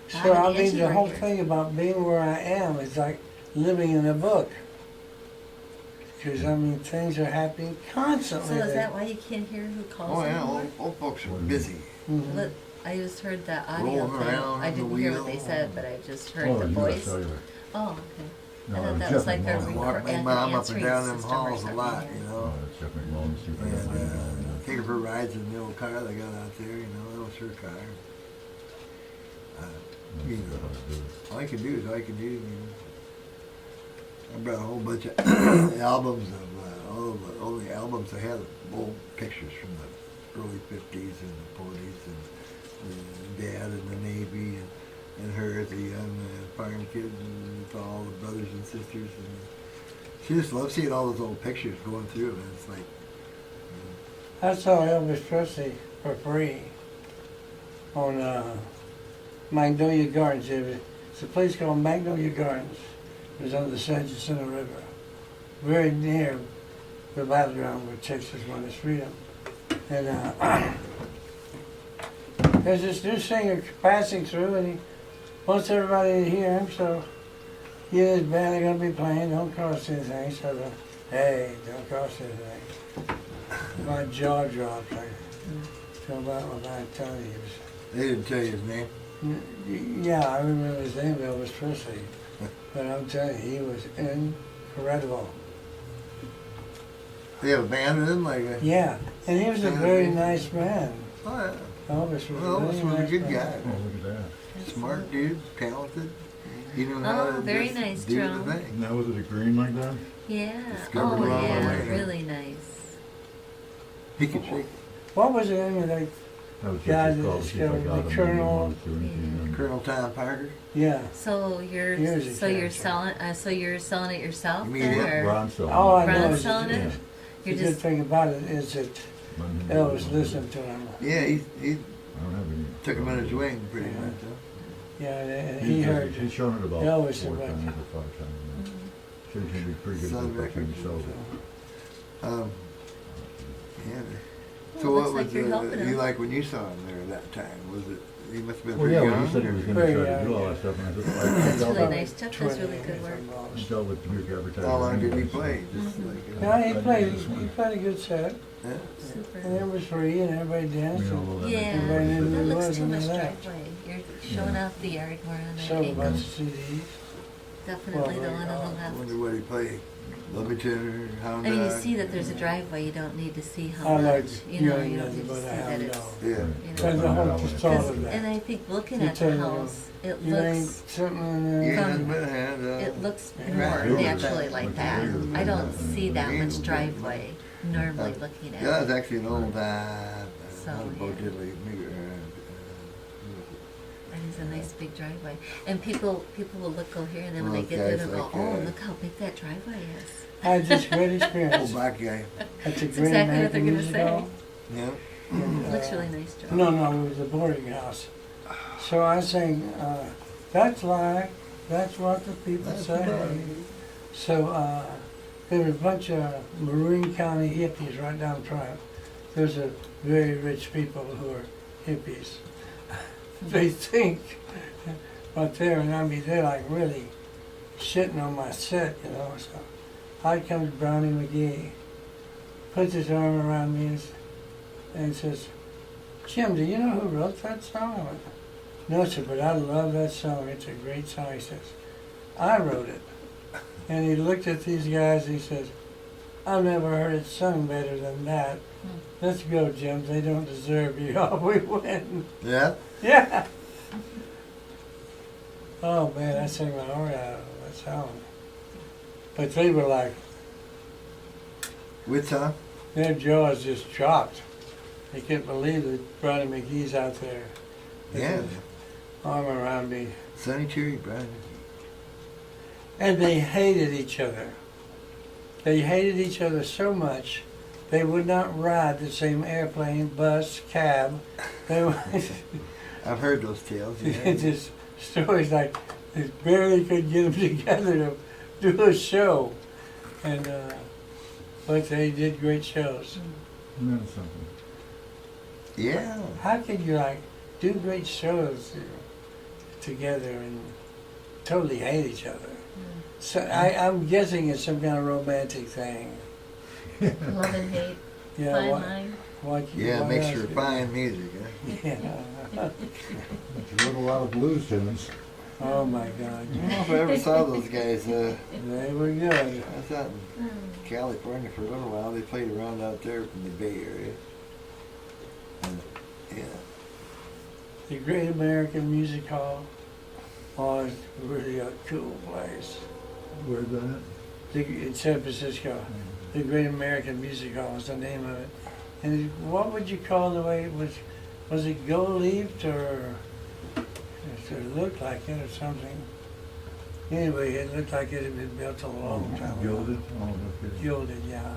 So I mean, the whole thing about being where I am is like living in a book. Because I mean, things are happening constantly. So is that why you can't hear who calls Oh yeah, anymore? old folks are busy. Mhm. I just heard that audio Rolling thing. around I on the didn't hear what they wheel. said, but I just heard Oh, the US voice. Cellular. Oh, okay. No, I it thought was that was Jeff like a McMullen. I walk my an mom up and answering down them system or halls a something, lot, yeah. you Oh, know. that's Jeff McMullen's too And bad. take her for rides in the old car they got out there, you know, that was her car. You know, all I can do is all I can do. You know. I brought a whole bunch of albums of all the albums I had, old pictures from the early 50s and the 40s, and Dad in the Navy, and her as a young farm kid, and all the brothers and sisters. And she just loved seeing all those old pictures going through, and it's like. I saw Elvis Presley for free on Magnolia Gardens. It's a place called Magnolia Gardens. It was on the San Jacinto River, very near the battleground where Texas won its freedom. And there's this new singer passing through, and he wants everybody to hear him. So he and his band are going to be playing. Don't cost anything. So hey, don't cost anything. My jaw dropped. Like, so about telling you. They didn't tell you his name. Yeah, I remember his name, Elvis Presley. But I'm telling you, he was incredible. They have a band with him, like a. Yeah, and he was a very nice man. Oh yeah. Elvis was Well, a Elvis very was a nice good man. guy. Oh, look at that. Smart dude, talented. He knew how Oh, to very just nice, do Joe. the thing. Now was it a green like that? Yeah. Discovered Oh, along the yeah. way. Really nice. He could shake. What was the name of that That was guy just that called to see if I discovered got the him. Colonel? Colonel Tom Parker. Yeah. So you're Here's a so you're character. selling you're selling it yourself You mean then, him? or Ron Stone. All I know Ron's is selling that it? the You're good just thing about it is that Elvis listened to him. Yeah, he I don't have any. took him in his wing pretty Yeah. much. Huh? Yeah, and he heard. He's shown it about Elvis 4 about- times or 5 times. Should be pretty good Sound at record. himself. Yeah. Well, So looks what like was you're helping you him. like when you saw him there that time? Was it? He must have been Well, pretty yeah, young. when he said he was going to Very try to young, do all yeah. that stuff, and I just, That's dealt really with- nice. Jeff does really good work. I dealt with Dubuque advertising. How long did he anyway, so- play? Just like. Yeah, he played a good set, Yeah. Super. and it was free, and everybody danced. You know, And all that Yeah, Everybody knew who that it looks was too when much they left. driveway. You're showing off the yard more on that Sold a angle. bunch of CDs. Definitely the Well, one on I the left. wonder what he played. Love Each Other, Hound I mean, you Dog. see that there's a driveway. You don't need to see how I like much. You know, hearing you don't nothing need to but see a that hound it's. dog. Yeah. You That's know, the whole thought Cause, of that. and I think looking You at tell the me, house, it You ain't looks something in You there. ain't From- nothing but a hand dog. it looks Yeah. more Yeah. naturally like that. I don't see that much driveway normally looking at. Yeah, it's actually an old So, not a Bo yeah. Diddley, That is a nice big driveway. And people will go here, and then when Well, they get there, guys they'll go, like, "Oh, look how big that driveway is." I had this great old experience black guy. at the That's Green exactly what Bank they're gonna years ago. Yeah. And, It looks really nice, Joe. No, it was a boarding house. So I sang, that's life, that's what the people That's say. right. So there were a bunch of Marin County hippies right down front. Those are very rich people who are hippies. They think, but they're like really shitting on my set, you know. So out comes Brownie McGee, puts his arm around me and says, "Jim, do you know who wrote that song?" I went, "No, sir, but I love that song. It's a great song." He says, "I wrote it." And he looked at these guys and he says, "I've never heard it sung better than that. Let's go, Jim. They don't deserve you." Oh, we win. Yeah. Yeah. Oh, man, I sang my heart out of that song. But they were like, Which song? their jaws just dropped. They couldn't believe that Brownie McGee's out there. with Yeah. his arm around me. Sonny Cherry Brown. And they hated each other. They hated each other so much, they would not ride the same airplane, bus, cab. They would I've heard those tales. Yeah. just stories like they barely could get them together to do a show. And but they did great shows. Isn't that something? Yeah. How could you like do great shows? together and totally hate each other. So I'm guessing it's some kind of romantic thing. Love and hate, Yeah, fine what, line. Yeah, what makes else for do- fine music, huh? Yeah. She wrote a lot of blues tunes. Oh my God. I don't know if I ever saw those guys. They were good. I was out in California for a little while. They played around out there in the Bay Area. And, yeah. The Great American Music Hall was really a cool place. Where's that? In San Francisco. The Great American Music Hall is the name of it. And what would you call the way it was? Was it gold-leafed or it looked like it or something? Anyway, it looked like it had been built a long time ago. Gilded? Oh, no kidding. Gilded, yeah.